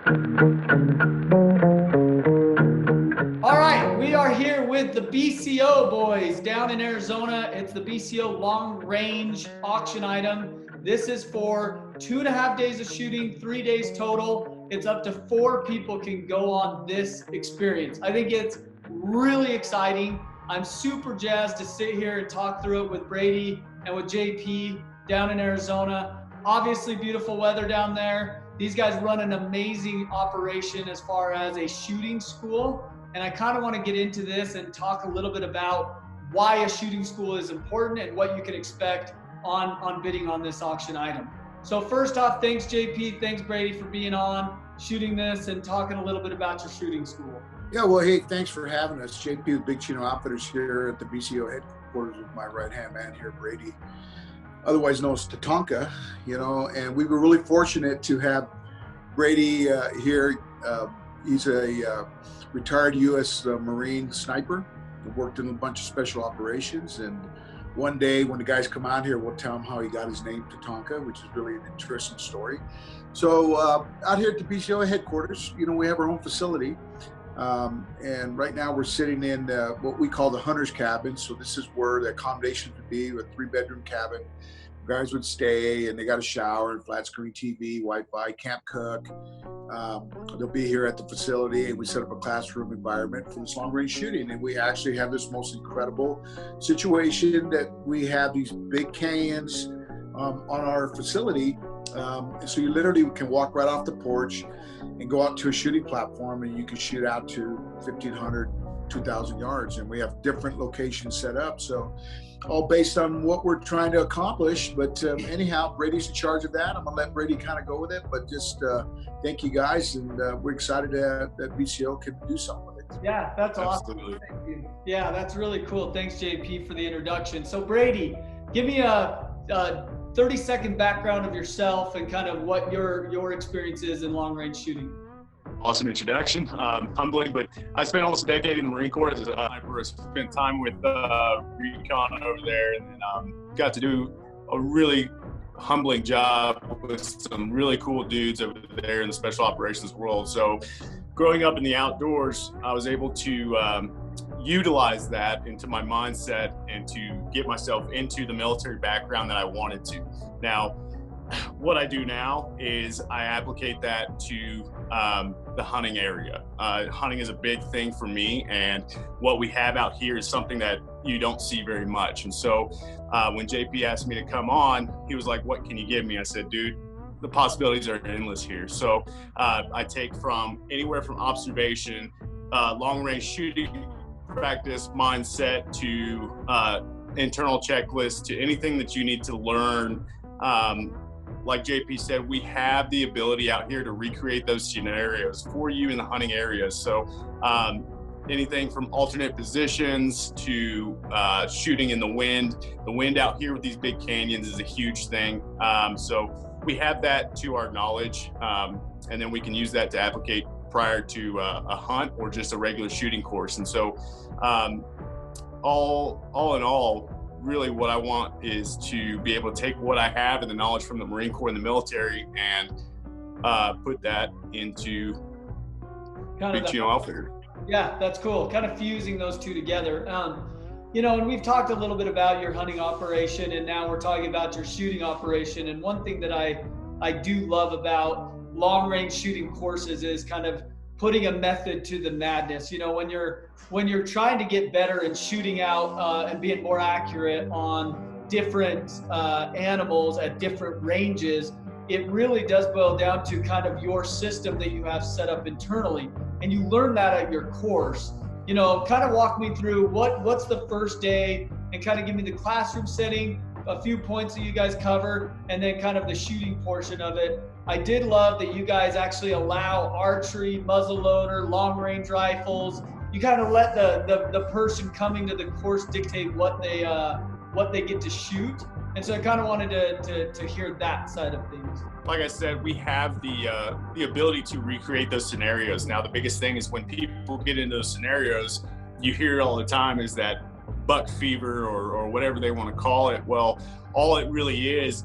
All right, we are here with the BCO boys down in Arizona. It's the BCO long range auction item. This is for 2.5 days of shooting, 3 days total. It's up to 4 people can go on this experience. I think it's really exciting. I'm super jazzed to sit here and talk through it with Brady and with JP down in Arizona. Obviously beautiful weather down there. These guys run an amazing operation as far as a shooting school. And I kind of want to get into this and talk a little bit about why a shooting school is important and what you can expect on bidding on this auction item. So first off, thanks JP, thanks Brady for being on, shooting this and talking a little bit about your shooting school. Yeah, well, hey, thanks for having us. JP with Big Chino Outfitters here at the BCO headquarters with my right-hand man here, Brady, otherwise known as Tatanka, and we were really fortunate to have Brady here. He's a retired U.S. Marine sniper who worked in a bunch of special operations. And one day when the guys come out here, we'll tell them how he got his name, Tatanka, which is really an interesting story. So out here at the BCO headquarters, we have our own facility. And right now we're sitting in what we call the hunter's cabin. So this is where the accommodations would be, a 3-bedroom cabin. Guys would stay and they got a shower and flat screen TV, Wi-Fi, camp cook. They'll be here at the facility and we set up a classroom environment for this long range shooting. And we actually have this most incredible situation that we have these big canyons on our facility. And so you literally can walk right off the porch and go out to a shooting platform and you can shoot out to 1,500, 2,000 yards. And we have different locations set up. So all based on what we're trying to accomplish. But anyhow, Brady's in charge of that. I'm gonna let Brady kind of go with it, but just thank you guys. And we're excited that BCO can do something with it. Yeah, that's awesome. Thank you. Yeah, that's really cool. Thanks JP for the introduction. So Brady, give me a 30-second background of yourself and kind of what your experience is in long range shooting. Awesome introduction. Humbling, but I spent almost a decade in the Marine Corps as a sniper. I spent time with recon over there, and then got to do a really humbling job with some really cool dudes over there in the special operations world. So growing up in the outdoors, I was able to utilize that into my mindset and to get myself into the military background that I wanted to. Now, what I do now is I applicate that to the hunting area. Hunting is a big thing for me, and what we have out here is something that you don't see very much. And so when JP asked me to come on, he was like, "What can you give me?" I said, "Dude, the possibilities are endless here." So I take from anywhere from observation, long range shooting practice, mindset, to internal checklists, to anything that you need to learn. Like JP said, we have the ability out here to recreate those scenarios for you in the hunting areas. So anything from alternate positions to shooting in the wind. The wind out here with these big canyons is a huge thing. So we have that to our knowledge, and then we can use that to applicate prior to a hunt or just a regular shooting course. And so all in all, really what I want is to be able to take what I have and the knowledge from the Marine Corps and the military and put that into Big Chino Outfitter. Yeah, that's cool. Kind of fusing those two together. And we've talked a little bit about your hunting operation, and now we're talking about your shooting operation. And one thing that I do love about long range shooting courses is kind of putting a method to the madness. When you're trying to get better and shooting out and being more accurate on different animals at different ranges, it really does boil down to kind of your system that you have set up internally. And you learn that at your course. Kind of walk me through what's the first day and kind of give me the classroom setting, a few points that you guys covered, and then kind of the shooting portion of it. I did love that you guys actually allow archery, muzzleloader, long range rifles. You kind of let the person coming to the course dictate what they get to shoot. And so I kind of wanted to hear that side of things. Like I said, we have the ability to recreate those scenarios. Now, the biggest thing is when people get into those scenarios, you hear all the time is that buck fever or whatever they want to call it. Well, all it really is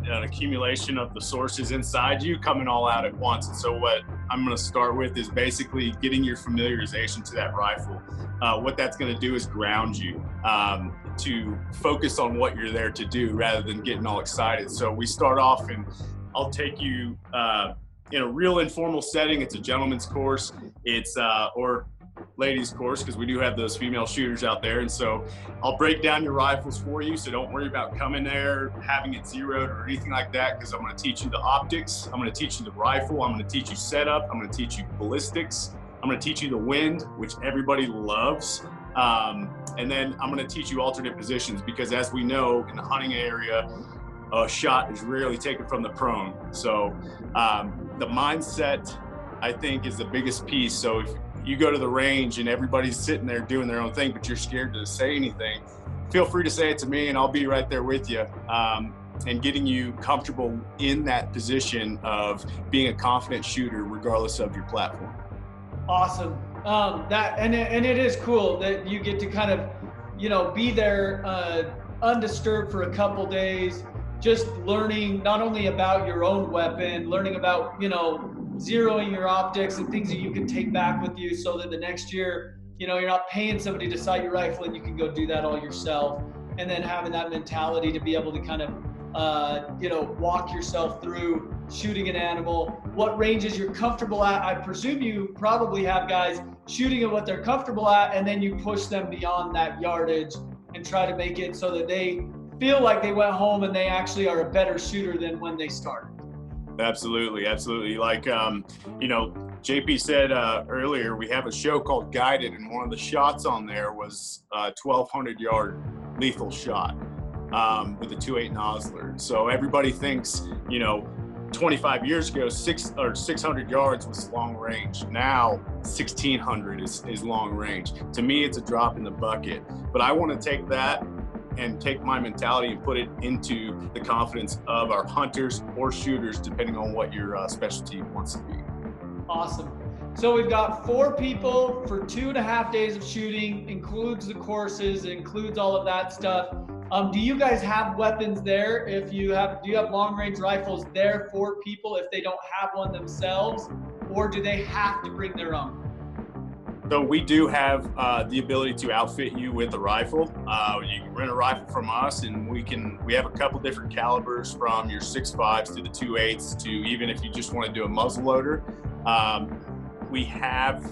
an accumulation of the sources inside you coming all out at once. And so what I'm going to start with is basically getting your familiarization to that rifle. What that's going to do is ground you to focus on what you're there to do rather than getting all excited. So we start off, and I'll take you in a real informal setting. It's a gentleman's course. It's or ladies course, because we do have those female shooters out there. And so I'll break down your rifles for you, so don't worry about coming there having it zeroed or anything like that, because I'm going to teach you the optics, I'm going to teach you the rifle, I'm going to teach you setup, I'm going to teach you ballistics, I'm going to teach you the wind, which everybody loves, and then I'm going to teach you alternate positions, because as we know, in the hunting area, a shot is rarely taken from the prone. So the mindset, I think, is the biggest piece. So if you go to the range and everybody's sitting there doing their own thing, but you're scared to say anything, feel free to say it to me and I'll be right there with you, and getting you comfortable in that position of being a confident shooter regardless of your platform. Awesome. And it is cool that you get to kind of, you know, be there undisturbed for a couple days, just learning not only about your own weapon, learning about, you know, zeroing your optics and things that you can take back with you, so that the next year, you know, you're not paying somebody to sight your rifle and you can go do that all yourself. And then having that mentality to be able to kind of, you know, walk yourself through shooting an animal, what ranges you're comfortable at. I presume you probably have guys shooting at what they're comfortable at, and then you push them beyond that yardage and try to make it so that they feel like they went home and they actually are a better shooter than when they started. Absolutely. Like, you know, JP said earlier, we have a show called Guided, and one of the shots on there was a 1,200 yard lethal shot with a 2.8 Nosler. So everybody thinks, you know, 25 years ago, 600 yards was long range. Now 1,600 is long range. To me, it's a drop in the bucket. But I want to take that and take my mentality and put it into the confidence of our hunters or shooters, depending on what your specialty wants to be. Awesome. So we've got 4 people for 2.5 days of shooting, includes the courses, includes all of that stuff. Do you guys have weapons there? Do you have long range rifles there for people if they don't have one themselves, or do they have to bring their own? So we do have the ability to outfit you with a rifle. You can rent a rifle from us, and we have a couple different calibers, from your 6.5s to the 2.8s to even if you just want to do a muzzle loader. We have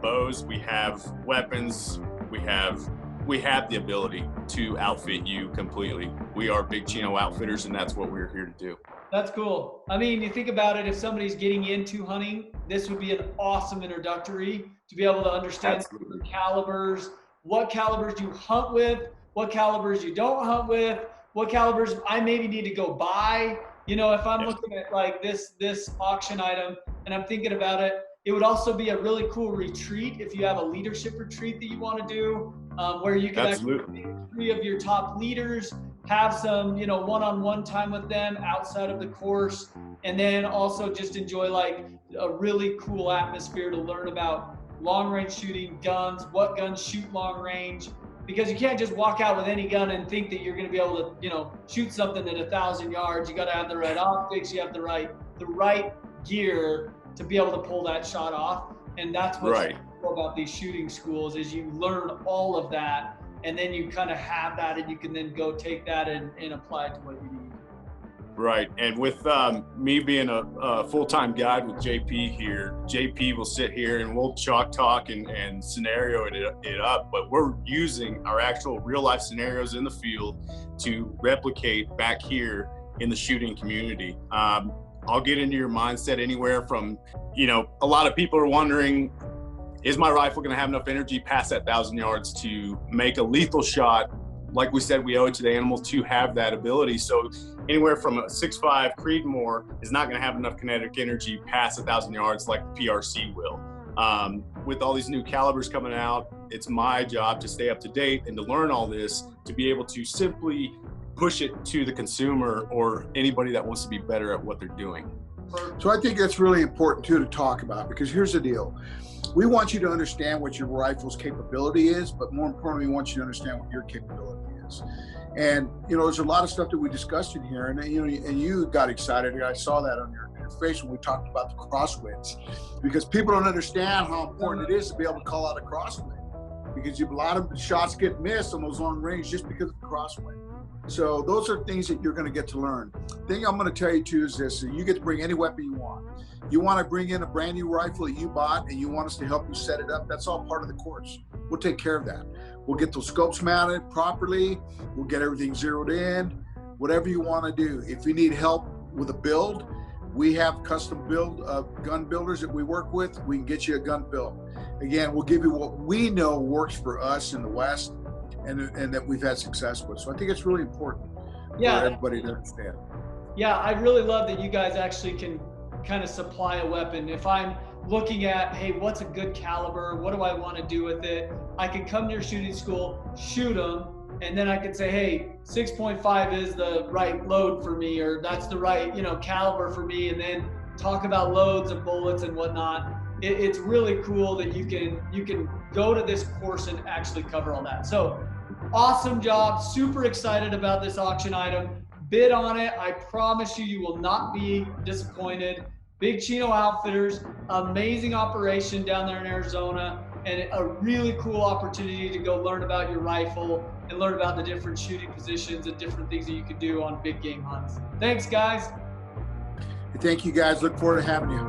bows, we have weapons, we have the ability to outfit you completely. We are Big Chino outfitters, and that's what we're here to do. That's cool. I mean, you think about it, if somebody's getting into hunting, this would be an awesome introductory to be able to understand the calibers, what calibers you hunt with, what calibers you don't hunt with, what calibers I maybe need to go buy. You know, if I'm looking at like this auction item and I'm thinking about it, it would also be a really cool retreat if you have a leadership retreat that you want to do, where you can actually pick 3 of your top leaders, have some, you know, one-on-one time with them outside of the course, and then also just enjoy like a really cool atmosphere to learn about long range shooting, guns, what guns shoot long range, because you can't just walk out with any gun and think that you're going to be able to, you know, shoot something at 1,000 yards. You got to have the right optics, you have the right gear to be able to pull that shot off. And that's what's cool about these shooting schools, is you learn all of that, and then you kind of have that, and you can then go take that and apply it to what you need. Right. And with me being a full-time guide with JP here, JP will sit here and we'll talk and scenario it up, but we're using our actual real life scenarios in the field to replicate back here in the shooting community. I'll get into your mindset anywhere from, you know, a lot of people are wondering, is my rifle going to have enough energy past that 1,000 yards to make a lethal shot? Like we said, we owe it to the animal to have that ability. So anywhere from a 6.5 Creedmoor is not going to have enough kinetic energy past 1,000 yards like the PRC will. With all these new calibers coming out, it's my job to stay up to date and to learn all this, to be able to simply push it to the consumer or anybody that wants to be better at what they're doing. So I think that's really important too to talk about, because here's the deal. We want you to understand what your rifle's capability is, but more importantly, we want you to understand what your capability is. And, there's a lot of stuff that we discussed in here, and, and you got excited. I saw that on your face when we talked about the crosswinds, because people don't understand how important it is to be able to call out a crosswind, because a lot of shots get missed on those long range just because of the crosswind. So those are things that you're going to get to learn. The thing I'm going to tell you too is this: you get to bring any weapon you want. You want to bring in a brand new rifle that you bought and you want us to help you set it up, that's all part of the course. We'll take care of that. We'll get those scopes mounted properly. We'll get everything zeroed in, whatever you want to do. If you need help with a build, we have custom build gun builders that we work with. We can get you a gun built. Again, we'll give you what we know works for us in the West and that we've had success with. So I think it's really important for everybody to understand. Yeah, I really love that you guys actually can kind of supply a weapon. If I'm looking at, hey, what's a good caliber? What do I want to do with it? I can come to your shooting school, shoot them, and then I can say, hey, 6.5 is the right load for me, or that's the right, caliber for me, and then talk about loads and bullets and whatnot. It's really cool that you can go to this course and actually cover all that. So awesome job. Super excited about this auction item. Bid on it. I promise you will not be disappointed. Big Chino Outfitters, amazing operation down there in Arizona, and a really cool opportunity to go learn about your rifle and learn about the different shooting positions and different things that you can do on big game hunts. Thanks, guys. Thank you, guys. Look forward to having you.